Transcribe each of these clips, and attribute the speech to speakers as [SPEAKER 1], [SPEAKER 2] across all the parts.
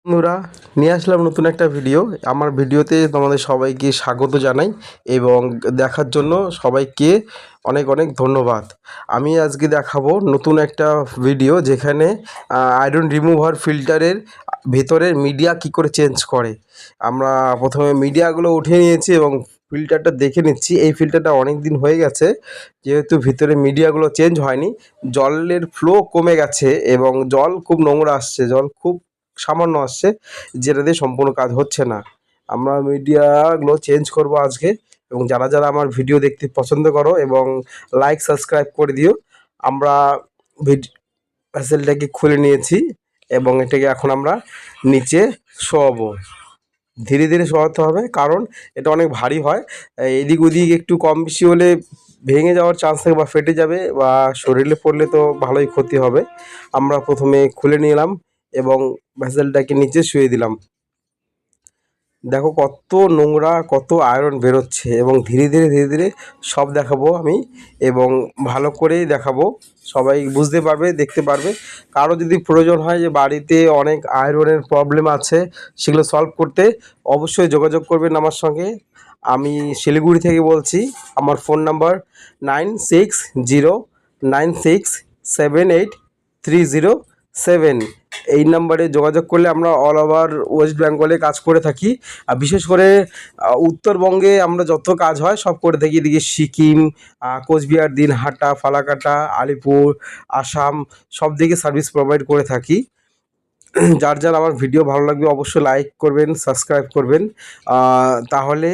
[SPEAKER 1] বন্ধুরা, নিয়ে আসলাম নতুন একটা ভিডিও। আমার ভিডিওতে তোমাদের সবাইকে স্বাগত জানাই এবং দেখার জন্য সবাইকে অনেক অনেক ধন্যবাদ। আমি আজকে দেখাবো নতুন একটা ভিডিও যেখানে আয়রন রিমুভার ফিল্টারের ভেতরের মিডিয়া কি করে চেঞ্জ করে। আমরা প্রথমে মিডিয়াগুলো উঠিয়ে নিয়েছি এবং ফিল্টারটা দেখে নিচ্ছি। এই ফিল্টারটা অনেক দিন হয়ে গেছে, যেহেতু ভিতরে মিডিয়াগুলো চেঞ্জ হয়নি, জলের ফ্লো কমে গেছে এবং জল খুব নোংরা আসছে, জল খুব সামান্য আসছে, যেটা দিয়ে সম্পূর্ণ কাজ হচ্ছে না। আমরা মিডিয়াগুলো চেঞ্জ করব আজকে, এবং যারা যারা আমার ভিডিও দেখতে পছন্দ করো এবং লাইক সাবস্ক্রাইব করে দিও। আমরা ভেসেলটাকে খুলে নিয়েছি এবং এটাকে এখন আমরা নিচে শোয়াবো। ধীরে ধীরে শোয়াতে হবে, কারণ এটা অনেক ভারী হয়। এদিক ওদিক একটু কম বেশি হলে ভেঙে যাওয়ার চান্স থাকে বা ফেটে যাবে, বা শরীরে পড়লে তো ভালোই ক্ষতি হবে। আমরা প্রথমে খুলে নিলাম এবং ভেসেলটাকে নিচে শুয়ে দিলাম। দেখো কত নোংরা, কত আয়রন বেরোচ্ছে, এবং ধীরে ধীরে ধীরে ধীরে সব দেখাবো আমি, এবং ভালো করেই দেখাবো। সবাই বুঝতে পারবে, দেখতে পারবে। কারো যদি প্রয়োজন হয় যে বাড়িতে অনেক আয়রনের প্রবলেম আছে, সেগুলো সলভ করতে অবশ্যই যোগাযোগ করবেন আমার সঙ্গে। আমি শিলিগুড়ি থেকে বলছি। আমার ফোন নাম্বার 9609678307। এই নাম্বারে যোগাযোগ করলে আমরা অল ওভার ওয়েস্ট বেঙ্গলে কাজ করে থাকি। আর বিশেষ করে উত্তরবঙ্গে আমরা যত কাজ হয় সব করে থাকি। এদিকে সিকিম, কোচবিহার, দিনহাটা, ফালাকাটা, আলিপুর, আসাম, সব দিকে সার্ভিস প্রোভাইড করে থাকি। যার যার আমার ভিডিও ভালো লাগবে অবশ্যই লাইক করবেন, সাবস্ক্রাইব করবেন। তাহলে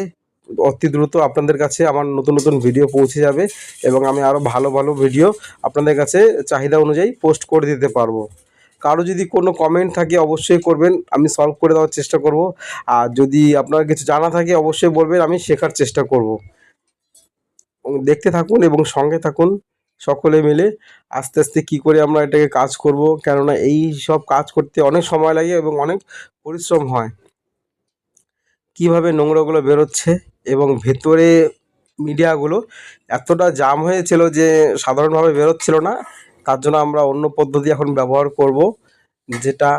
[SPEAKER 1] অতি দ্রুত আপনাদের কাছে আমার নতুন নতুন ভিডিও পৌঁছে যাবে, এবং আমি আরও ভালো ভালো ভিডিও আপনাদের কাছে চাহিদা অনুযায়ী পোস্ট করে দিতে পারবো। কারো যদি কোনো কমেন্ট থাকে অবশ্যই করবেন, আমি সলভ করে দেওয়ার চেষ্টা করব। আর যদি আপনার কিছু জানা থাকে অবশ্যই বলবেন, আমি শেখার চেষ্টা করব। দেখতে থাকুন এবং সঙ্গে থাকুন। সকলে মিলে আস্তে আস্তে কী করে আমরা এটাকে কাজ করব, কেননা এই সব কাজ করতে অনেক সময় লাগে এবং অনেক পরিশ্রম হয়। কীভাবে নোংরাগুলো বেরোচ্ছে, এবং ভেতরে মিডিয়াগুলো এতটা জাম হয়েছিল যে সাধারণভাবে বেরোচ্ছিল না। তার জন্য আমরা অন্য পদ্ধতি এখন ব্যবহার করব, যেটা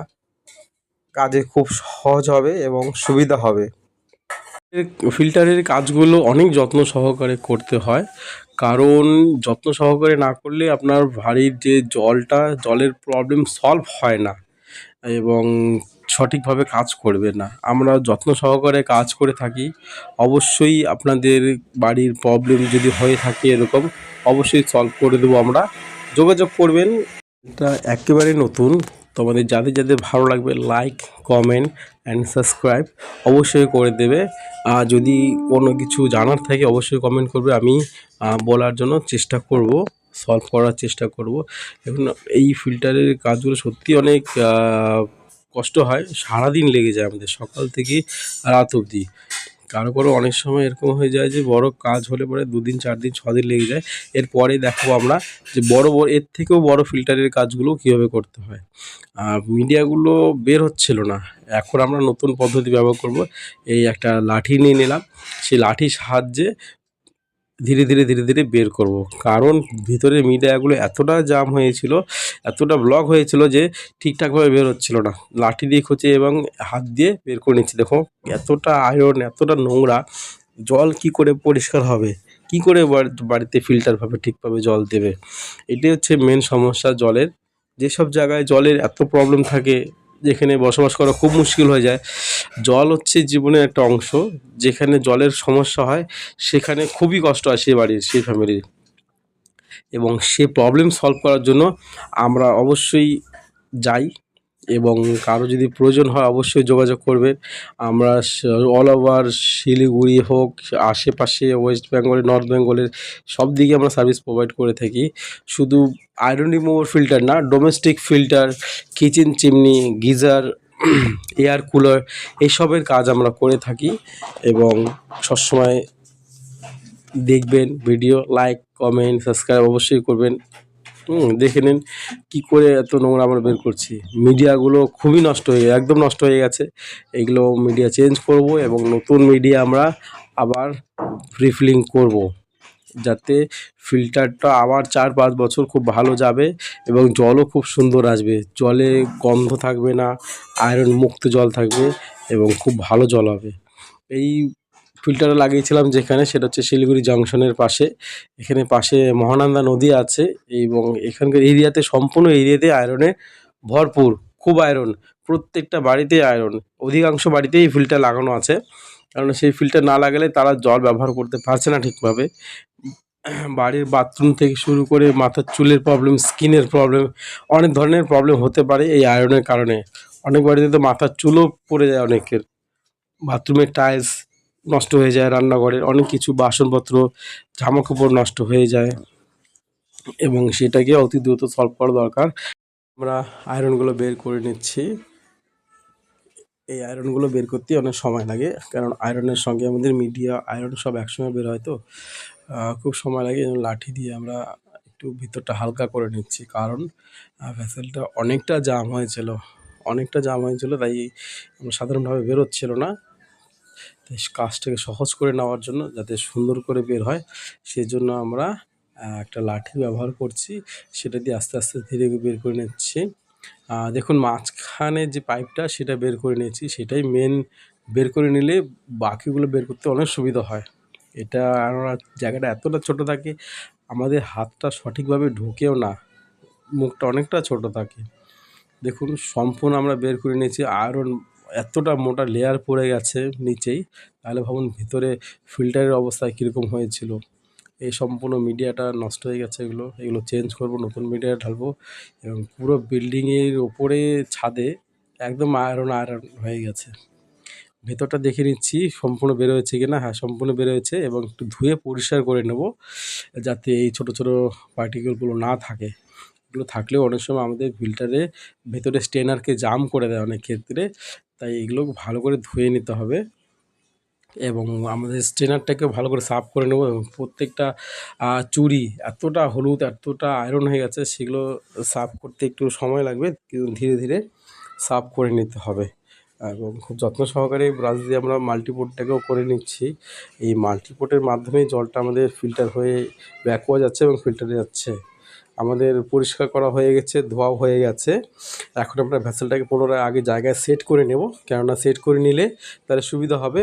[SPEAKER 1] কাজে খুব সহজ হবে এবং সুবিধা হবে। ফিল্টারের কাজগুলো অনেক যত্ন সহকারে করতে হয়, কারণ যত্ন সহকারে না করলে আপনার বাড়ির যে জলের প্রবলেম সলভ হয় না এবং সঠিকভাবে কাজ করবে না। আমরা যত্ন সহকারে কাজ করে থাকি। অবশ্যই আপনাদের বাড়ির প্রবলেম যদি হয়ে থাকে এরকম, অবশ্যই সলভ করে দেবো আমরা। যোগাযোগ করবেন। এটা একেবারে নতুন। তোমাদের যাদের যাদের ভালো লাগবে লাইক, কমেন্ট অ্যান্ড সাবস্ক্রাইব অবশ্যই করে দেবে। যদি কোনো কিছু জানার থাকে অবশ্যই কমেন্ট করবে, আমি বলার জন্য চেষ্টা করব, সলভ করার চেষ্টা করব। এখন এই ফিল্টারের কাজগুলো সত্যি অনেক কষ্ট হয়। সারাদিন লেগে যায় আমাদের, সকাল থেকে রাত অবধি। কারো কারো অনেক সময় এরকম হয়ে যায় যে বড় কাজ হলে পরে 2 দিন 4 দিন 6 দিন লেগে যায়। এরপরে দেখাবো আমরা যে বড় এর থেকেও বড় ফিল্টারের কাজগুলো কীভাবে করতে হয়। মিডিয়াগুলো বের হচ্ছিল না। এখন আমরা নতুন পদ্ধতি ব্যবহার করব। এই একটা লাঠি নিয়ে নিলাম, সেই লাঠির সাহায্যে ধীরে ধীরে ধীরে ধীরে বের করব। কারণ ভিতরের মিডিয়াগুলো এতটা জাম হয়েছিল, এতটা ব্লক হয়েছিল যে ঠিকঠাকভাবে বের হচ্ছিল না। লাঠি দিয়ে খুঁচে এবং হাত দিয়ে বের করে নিচ্ছি। দেখো এতটা আয়রন, এতটা নোংরা, জল কি করে পরিষ্কার হবে, কি করে বাড়িতে ফিল্টারভাবে ঠিকভাবে জল দেবে। এটাই হচ্ছে মেন সমস্যা জলের। যেসব জায়গায় জলের এত প্রবলেম থাকে, যেখানে বসবাস করা খুব মুশকিল হয়ে যায়। জল হচ্ছে জীবনের একটা অংশ। যেখানে জলের সমস্যা হয় সেখানে খুবই কষ্ট হয় সেই বাড়ির, সেই ফ্যামিলির, এবং সে প্রবলেম সলভ করার জন্য আমরা অবশ্যই যাই। এবং কারো যদি প্রয়োজন হয় অবশ্যই যোগাযোগ করবেন। আমরা অল ওভার শিলিগুড়ি হোক, আশেপাশে ওয়েস্ট বেঙ্গলের, নর্থ বেঙ্গলের সব দিকে আমরা সার্ভিস প্রোভাইড করে থাকি। শুধু আয়রন রিমুভার ফিল্টার না, domestic filter, kitchen chimney, geyser, air cooler, এইসবের কাজ আমরা করে থাকি। এবং সবসময় দেখবেন ভিডিও, লাইক, কমেন্ট, সাবস্ক্রাইব অবশ্যই করবেন। দেখে নিন কী করে এত নোংরা আমরা বের করছি। মিডিয়াগুলো খুবই নষ্ট হয়ে একদম নষ্ট হয়ে গেছে। এগুলো মিডিয়া চেঞ্জ করব এবং নতুন মিডিয়া আমরা আবার রিফিলিং করব। যাতে ফিল্টারটা আবার 4-5 বছর খুব ভালো যাবে এবং জলও খুব সুন্দর আসবে, জলে গন্ধ থাকবে না, আয়রন মুক্ত জল থাকবে এবং খুব ভালো জল হবে। এই ফিল্টারটা লাগিয়েছিলাম যেখানে, সেটা হচ্ছে শিলিগুড়ি জংশনের পাশে। এখানে পাশে মহানন্দা নদী আছে এবং এখানকার এরিয়াতে, সম্পূর্ণ এরিয়াতে আয়রনে ভরপুর, খুব আয়রন, প্রত্যেকটা বাড়িতেই আয়রন। অধিকাংশ বাড়িতেই ফিল্টার লাগানো আছে, কারণ সেই ফিল্টার না লাগালে তারা জল ব্যবহার করতে পারছে না ঠিকভাবে। বাড়ির বাথরুম থেকে শুরু করে মাথার চুলের প্রবলেম, স্কিনের প্রবলেম, অনেক ধরনের প্রবলেম হতে পারে এই আয়রনের কারণে। অনেক বাড়িতে তো মাথার চুলও পড়ে যায় অনেকের, বাথরুমের টাইলস নষ্ট হয়ে যায়, রান্নাঘরের অনেক কিছু বাসনপত্র, জামাকাপড় নষ্ট হয়ে যায় এবং সেটাকে অতি দ্রুত সলভ করা দরকার। আমরা আয়রনগুলো বের করে নিচ্ছি। এই আয়রনগুলো বের করতে অনেক সময় লাগে, কারণ আয়রনের সঙ্গে আমাদের মিডিয়া, আয়রন সব একসঙ্গে বের হয় তো খুব সময় লাগে। লাঠি দিয়ে আমরা একটু ভিতরটা হালকা করে নিচ্ছি, কারণ ভেসেলটা অনেকটা জাম হয়েছিল, তাই সাধারণভাবে বেরোচ্ছিল না। তাই কাজটাকে সহজ করে নেওয়ার জন্য, যাতে সুন্দর করে বের হয়, সেজন্য আমরা একটা লাঠি ব্যবহার করছি, সেটা দিয়ে আস্তে আস্তে ধীরে বের করে নিচ্ছি। দেখুন মাঝখানে যে পাইপটা সেটা বের করে নিয়েছি, সেটাই মেন। বের করে নিলে বাকিগুলো বের করতে অনেক সুবিধা হয়। এটা আমরা জায়গাটা এতটা ছোট থাকে, আমাদের হাতটা সঠিকভাবে ঢোকেও না, মুখটা অনেকটা ছোট থাকে। দেখুন সম্পূর্ণ আমরা বের করে নিয়েছি। আয়রন এতটা মোটা লেয়ার পড়ে গেছে নিচেই, তাহলে ভাবুন ভিতরে ফিল্টারের অবস্থা কীরকম হয়েছিল। এই সম্পূর্ণ মিডিয়াটা নষ্ট হয়ে গেছে, এগুলো চেঞ্জ করব, নতুন মিডিয়া ঢালবো এবং পুরো বিল্ডিংয়ের ওপরে ছাদে একদম আয়রন হয়ে গেছে। ভেতরটা দেখে নিচ্ছি সম্পূর্ণ বের হয়েছে কিনা। হ্যাঁ, সম্পূর্ণ বের হয়েছে এবং একটু ধুয়ে পরিষ্কার করে নেব, যাতে এই ছোট ছোট পার্টিকেলগুলো না থাকে। এগুলো থাকলেও অনেক সময় আমাদের ফিল্টারে ভেতরে স্টেনারকে জাম করে দেয় অনেক ক্ষেত্রে, তাই এগুলো ভালো করে ধুয়ে নিতে হবে এবং আমাদের স্ট্রেনারটাকেও ভালো করে সাফ করে নেব। এবং প্রত্যেকটা চুড়ি এতটা হলুদ, এতটা আয়রন হয়ে গেছে, সেগুলো সাফ করতে একটু সময় লাগবে, কিন্তু ধীরে ধীরে সাফ করে নিতে হবে এবং খুব যত্ন সহকারে ব্রাশ দিয়ে আমরা মাল্টিপোর্টটাকেও করে নিচ্ছি। এই মাল্টিপোর্টের মাধ্যমেই জলটা আমাদের ফিল্টার হয়ে ব্যাকওয়া যাচ্ছে এবং ফিল্টারে যাচ্ছে। আমাদের পরিষ্কার করা হয়ে গেছে, ধোয়াও হয়ে গেছে। এখন আমরা ভেসেলটাকে পুনরায় আগে জায়গায় সেট করে নেব, কেননা সেট করে নিলে তাহলে সুবিধা হবে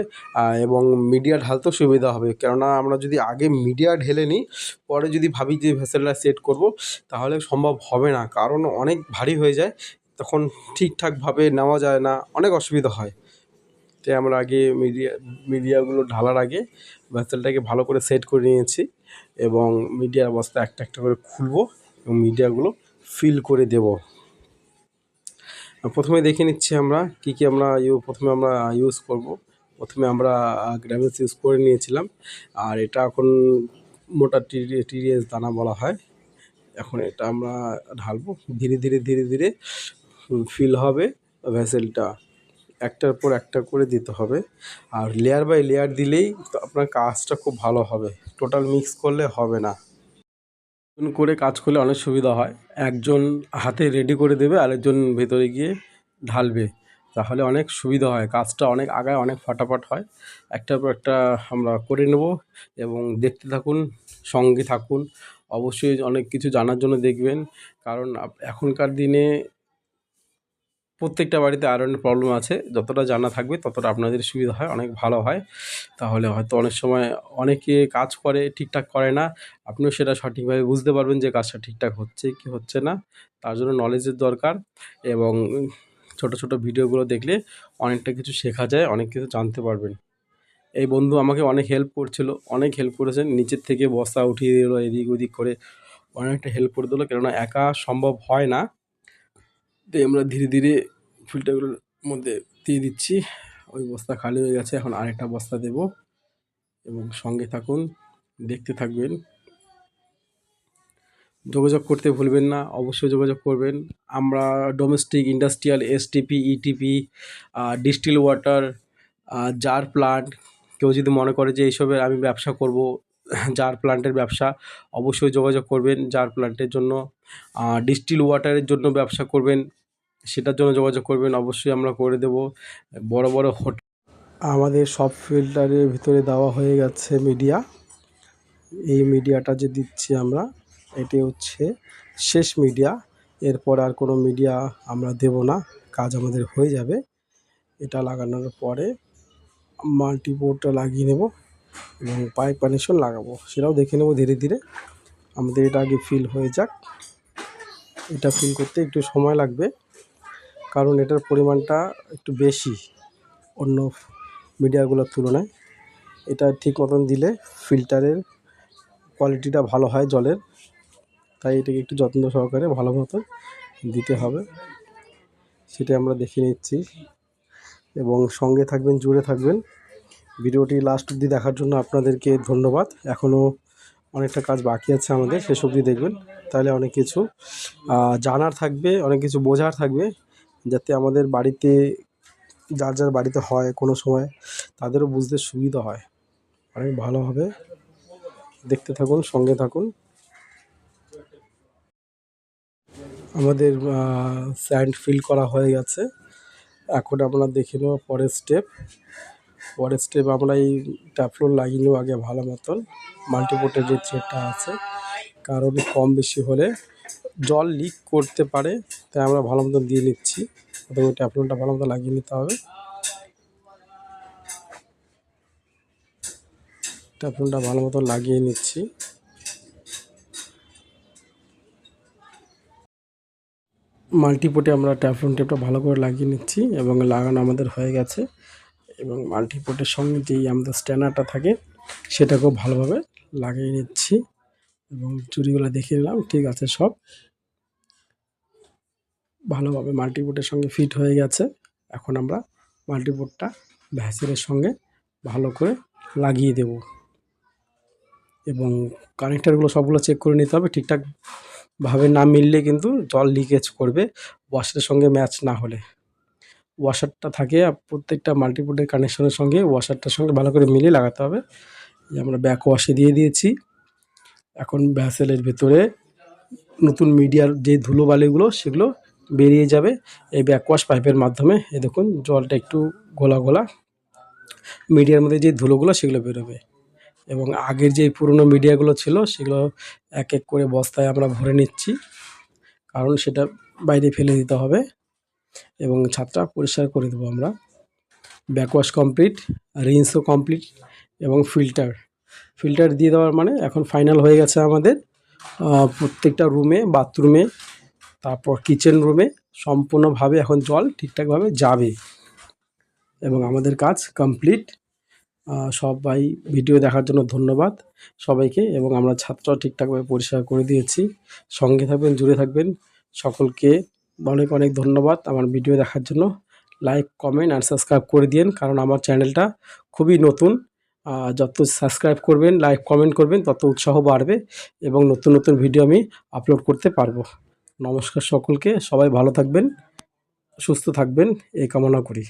[SPEAKER 1] এবং মিডিয়া ঢালতেও সুবিধা হবে। কেননা আমরা যদি আগে মিডিয়া ঢেলে নিই, পরে যদি ভাবি যে ভেসেলটা সেট করব, তাহলে সম্ভব হবে না, কারণ অনেক ভারী হয়ে যায়, তখন ঠিকঠাকভাবে নেওয়া যায় না, অনেক অসুবিধা হয়। তাই আমরা আগে মিডিয়াগুলো ঢালার আগে ভেসেলটাকে ভালো করে সেট করে নিয়েছি এবং মিডিয়ার বস্তা একটা একটা করে খুলবো এবং মিডিয়াগুলো ফিল করে দেব। প্রথমে দেখে নিচ্ছি আমরা কী কী আমরা প্রথমে আমরা ইউজ করব। প্রথমে আমরা গ্র্যাভেলস ইউজ করে নিয়েছিলাম, আর এটা এখন মোটা টিডিএস দানা বলা হয়। এখন এটা আমরা ঢালবো, ধীরে ধীরে ধীরে ধীরে ফিল হবে ভেসেলটা, একটার পর একটা করে দিতে হবে। আর লেয়ার বাই লেয়ার দিলেই তো আপনার কাজটা খুব ভালো হবে, টোটাল মিক্স করলে হবে না। করে কাজ করলে অনেক সুবিধা হয়, একজন হাতে রেডি করে দেবে, আরেকজন ভেতরে গিয়ে ঢালবে, তাহলে অনেক সুবিধা হয়, কাজটা অনেক আগায়, অনেক ফটাফট হয়। একটার পর একটা আমরা করে নেব এবং দেখতে থাকুন, সঙ্গে থাকুন। অবশ্যই অনেক কিছু জানার জন্য দেখবেন, কারণ এখনকার দিনে প্রত্যেকটা বাড়িতে আয়রনের প্রবলেম আছে। যতটা জানা থাকবে ততটা আপনাদের সুবিধা হয়, অনেক ভালো হয়। তাহলে হয়তো অনেক সময় অনেকে কাজ করে ঠিকঠাক করে না, আপনিও সেটা সঠিকভাবে বুঝতে পারবেন যে কাজটা ঠিকঠাক হচ্ছে কি হচ্ছে না। তার জন্য নলেজের দরকার এবং ছোট ছোট ভিডিওগুলো দেখলে অনেকটা কিছু শেখা যায়, অনেক কিছু জানতে পারবেন। এই বন্ধু আমাকে অনেক হেল্প করছিল, অনেক হেল্প করেছেন, নিচের থেকে বস্তা উঠিয়ে দিল, এদিক ওদিক করে অনেকটা হেল্প করে দিল, কেননা একা সম্ভব হয় না। তাই আমরা ধীরে ধীরে ফিল্টারগুলোর মধ্যে দিয়ে দিচ্ছি। ওই বস্তা খালি হয়ে গেছে, এখন আরেকটা বস্তা দেব এবং সঙ্গে থাকুন, দেখতে থাকবেন। যোগাযোগ করতে ভুলবেন না, অবশ্যই যোগাযোগ করবেন। আমরা domestic, industrial, STP, ETP, distil water, jar plant, কেউ যদি মনে করে যে এইসবের আমি ব্যবসা করব, জার প্লান্টের ব্যবসা, অবশ্যই যোগাযোগ করবেন। জার প্লান্টের জন্য, ডিস্টিল ওয়াটারের জন্য ব্যবসা করবেন, সেটার জন্য যোগাযোগ করবেন, অবশ্যই আমরা করে দেব। বড় বড় আমাদের সব ফিল্টারের ভিতরে দেওয়া হয়ে গেছে মিডিয়া, এই মিডিয়াটা যে দিচ্ছি আমরা, এটি হচ্ছে শেষ মিডিয়া। এরপর আর কোনো মিডিয়া আমরা দেব না, কাজ আমাদের হয়ে যাবে। এটা লাগানোর পরে মাল্টিপোর্টটা লাগিয়ে নেব এবং পাইপ কানেকশন লাগাবো, সেটাও দেখে নেব ধীরে ধীরে। আমাদের এটা আগে ফিল হয়ে যাক। এটা ফিল করতে একটু সময় লাগবে, কারণ এটার পরিমাণটা একটু বেশি অন্য মিডিয়াগুলোর তুলনায়। এটা ঠিক মতন দিলে ফিল্টারের কোয়ালিটিটা ভালো হয় জলের, তাই এটাকে একটু যত্ন সহকারে ভালো মতো দিতে হবে, সেটা আমরা দেখে নিচ্ছি। এবং সঙ্গে থাকবেন, জুড়ে থাকবেন। ভিডিওটি লাস্ট অবধি দেখার জন্য আপনাদেরকে ধন্যবাদ। এখনও অনেকটা কাজ বাকি আছে আমাদের, শেষ অবধি দেখবেন, তাহলে অনেক কিছু জানার থাকবে, অনেক কিছু বোঝার থাকবে, যাতে আমাদের বাড়িতে যার যার বাড়িতে হয় কোনো সময় তাদেরও বুঝতে সুবিধা হয়। অনেক ভালো হবে, দেখতে থাকুন, সঙ্গে থাকুন। আমাদের স্যান্ড ফিল করা হয়ে গেছে। এখন আমরা দেখে নেব পরের স্টেপ। আমরা এই ট্যাপফ্লোর লাগিয়ে নেব আগে ভালো মতন, মাল্টিপোর্টের যে থ্রেডটা আছে, কারণ কম বেশি হলে জল লিক করতে পারে, তাই আমরা ভালো মতন দিয়ে নিচ্ছি। প্রথমে ট্যাপফ্লোরটা ভালো মতো লাগিয়ে নিতে হবে। ট্যাপফ্লোরটা ভালো মতো লাগিয়ে নিচ্ছি। মাল্টিপোর্টে আমরা ট্যাফলন টেপটা ভালো করে লাগিয়ে নিচ্ছি এবং লাগানো আমাদের হয়ে গেছে। এবং মাল্টিপোর্টের সঙ্গে যেই আমাদের স্ট্যান্ডারটা থাকে সেটাকেও ভালোভাবে লাগিয়ে নিচ্ছি এবং চুড়িগুলো দেখে নিলাম ঠিক আছে, সব ভালোভাবে মাল্টিপোর্টের সঙ্গে ফিট হয়ে গেছে। এখন আমরা মাল্টিপোর্টটা ভ্যাসেলের সঙ্গে ভালো করে লাগিয়ে দেব এবং কানেক্টারগুলো সবগুলো চেক করে নিতে হবে। ঠিকঠাকভাবে না মিললে কিন্তু জল লিকেজ করবে, ওয়াশারের সঙ্গে ম্যাচ না হলে। ওয়াশারটা থাকে প্রত্যেকটা মাল্টিপোর্টের কানেকশনের সঙ্গে, ওয়াশারটার সঙ্গে ভালো করে মিলিয়ে লাগাতে হবে। আমরা ব্যাক ওয়াশে দিয়ে দিয়েছি। এখন ভ্যাসেলের ভেতরে নতুন মিডিয়ার যে ধুলোবালিগুলো সেগুলো বেরিয়ে যাবে এই ব্যাক ওয়াশ পাইপের মাধ্যমে। এই দেখুন জলটা একটু গোলা গোলা, মিডিয়ার মধ্যে যে ধুলোগুলো সেগুলো বেরোবে। এবং আগের যে পুরনো মিডিয়াগুলো ছিল সেগুলো এক এক করে বস্তায় আমরা ভরে নিচ্ছি, কারণ সেটা বাইরে ফেলে দিতে হবে এবং ছাদটা পরিষ্কার করে দেবো আমরা। ব্যাকওয়াশ কমপ্লিট, রিন্সও কমপ্লিট এবং ফিল্টার দিয়ে দেওয়ার মানে এখন ফাইনাল হয়ে গেছে আমাদের। প্রত্যেকটা রুমে, বাথরুমে, তারপর কিচেন রুমে সম্পূর্ণভাবে এখন জল ঠিকঠাকভাবে যাবে এবং আমাদের কাজ কমপ্লিট। সবাই ভিডিও দেখার জন্য ধন্যবাদ সবাইকে, এবং আমরা ছাদটাও ঠিকঠাকভাবে পরিষ্কার করে দিয়েছি। সঙ্গে থাকবেন, জুড়ে থাকবেন। সকলকে অনেক অনেক ধন্যবাদ আমার ভিডিও দেখার জন্য। লাইক, কমেন্ট আর সাবস্ক্রাইব করে দিন, কারণ আমার চ্যানেলটা খুবই নতুন। যত সাবস্ক্রাইব করবেন, লাইক, কমেন্ট করবেন, তত উৎসাহ বাড়বে এবং নতুন নতুন ভিডিও আমি আপলোড করতে পারবো। নমস্কার সকলকে, সবাই ভালো থাকবেন, সুস্থ থাকবেন এই কামনা করি।